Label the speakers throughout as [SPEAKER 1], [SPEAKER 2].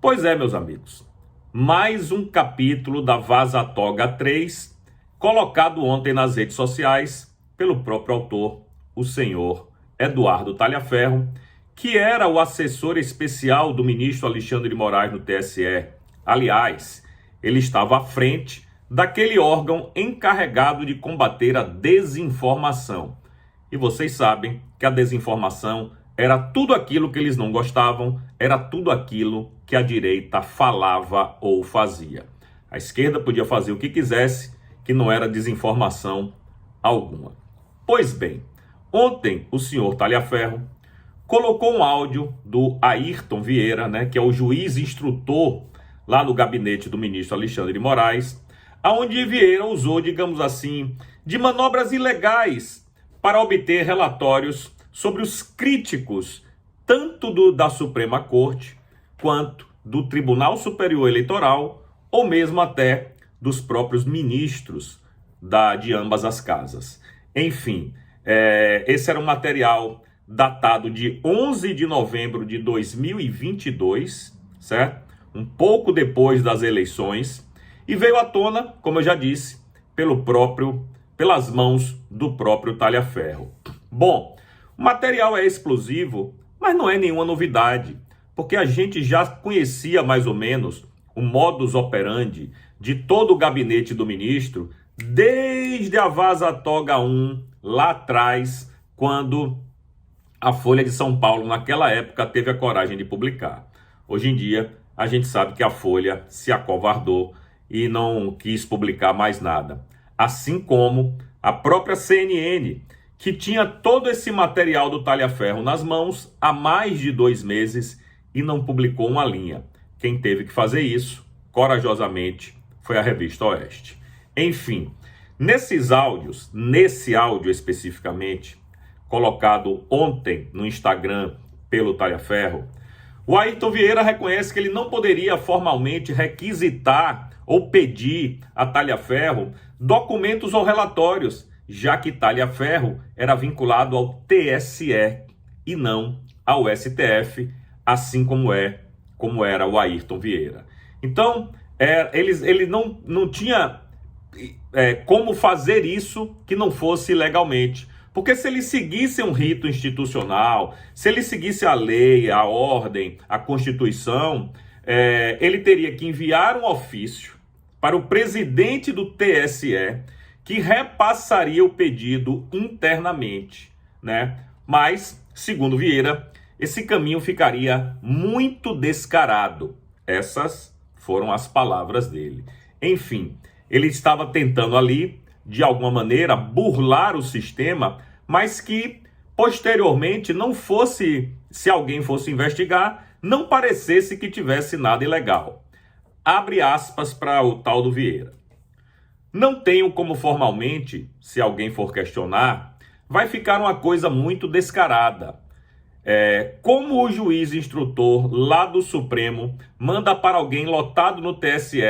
[SPEAKER 1] Pois é, meus amigos, mais um capítulo da Vaza Toga 3, colocado ontem nas redes sociais pelo próprio autor, o senhor Eduardo Talhaferro, que era o assessor especial do ministro Alexandre de Moraes no TSE. Aliás, ele estava à frente daquele órgão encarregado de combater a desinformação. E vocês sabem que a desinformação era tudo aquilo que eles não gostavam, era tudo aquilo que a direita falava ou fazia. A esquerda podia fazer o que quisesse, que não era desinformação alguma. Pois bem, ontem o senhor Talhaferro colocou um áudio do Ayrton Vieira, que é o juiz instrutor lá no gabinete do ministro Alexandre de Moraes, onde Vieira usou, digamos assim, de manobras ilegais para obter relatórios sobre os críticos, tanto da Suprema Corte, quanto do Tribunal Superior Eleitoral, ou mesmo até dos próprios ministros de ambas as casas. Enfim, esse era um material datado de 11 de novembro de 2022, certo? Um pouco depois das eleições, e veio à tona, como eu já disse, pelas mãos do próprio Talhaferro. Bom, o material é explosivo, mas não é nenhuma novidade, porque a gente já conhecia mais ou menos o modus operandi de todo o gabinete do ministro, desde a Vaza Toga 1, lá atrás, quando a Folha de São Paulo, naquela época, teve a coragem de publicar. Hoje em dia, a gente sabe que a Folha se acovardou e não quis publicar mais nada. Assim como a própria CNN, que tinha todo esse material do Talhaferro nas mãos há mais de 2 meses e não publicou uma linha. Quem teve que fazer isso, corajosamente, foi a Revista Oeste. Enfim, nesse áudio especificamente, colocado ontem no Instagram pelo Talhaferro, o Ayrton Vieira reconhece que ele não poderia formalmente requisitar ou pedir a Talhaferro documentos ou relatórios, já que Talhaferro era vinculado ao TSE e não ao STF, assim como era o Ayrton Vieira. Então, ele não tinha como fazer isso que não fosse legalmente. Porque se ele seguisse um rito institucional, se ele seguisse a lei, a ordem, a Constituição, ele teria que enviar um ofício para o presidente do TSE, que repassaria o pedido internamente, Mas, segundo Vieira, esse caminho ficaria muito descarado. Essas foram as palavras dele. Enfim, ele estava tentando ali, de alguma maneira, burlar o sistema, mas que, posteriormente, não fosse, se alguém fosse investigar, não parecesse que tivesse nada ilegal. Abre aspas para o tal do Vieira. Não tenho como formalmente, se alguém for questionar, vai ficar uma coisa muito descarada. Como o juiz instrutor lá do Supremo manda para alguém lotado no TSE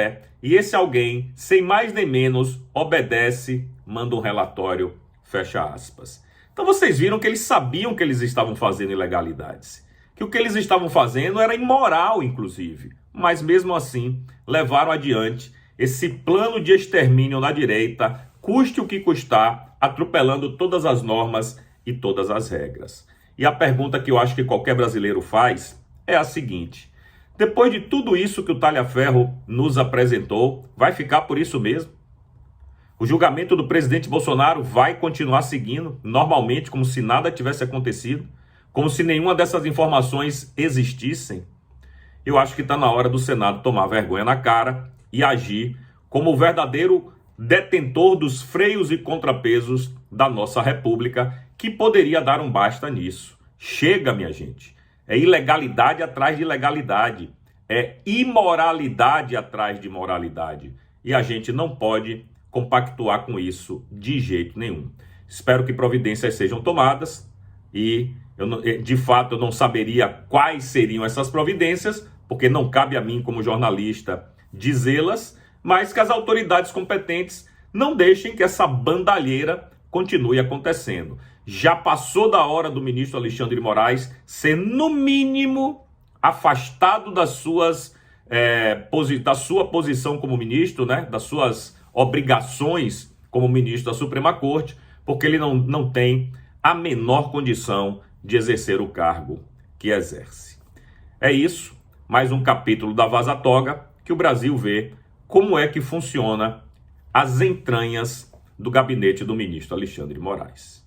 [SPEAKER 1] e esse alguém, sem mais nem menos, obedece, manda um relatório, fecha aspas. Então vocês viram que eles sabiam que eles estavam fazendo ilegalidades, que o que eles estavam fazendo era imoral, inclusive, mas mesmo assim levaram adiante esse plano de extermínio na direita, custe o que custar, atropelando todas as normas e todas as regras. E a pergunta que eu acho que qualquer brasileiro faz é a seguinte: depois de tudo isso que o Talhaferro nos apresentou, vai ficar por isso mesmo? O julgamento do presidente Bolsonaro vai continuar seguindo normalmente, como se nada tivesse acontecido, como se nenhuma dessas informações existissem? Eu acho que está na hora do Senado tomar vergonha na cara e agir como o verdadeiro detentor dos freios e contrapesos da nossa República, que poderia dar um basta nisso. Chega, minha gente. É ilegalidade atrás de ilegalidade. É imoralidade atrás de moralidade. E a gente não pode compactuar com isso de jeito nenhum. Espero que providências sejam tomadas e, de fato, eu não saberia quais seriam essas providências, porque não cabe a mim, como jornalista, dizê-las, mas que as autoridades competentes não deixem que essa bandalheira continue acontecendo. Já passou da hora do ministro Alexandre de Moraes ser, no mínimo, afastado das suas da sua posição como ministro, né, das suas obrigações como ministro da Suprema Corte, porque ele não tem a menor condição de exercer o cargo que exerce. É isso, mais um capítulo da Vaza Toga, que o Brasil vê como é que funciona as entranhas do gabinete do ministro Alexandre de Moraes.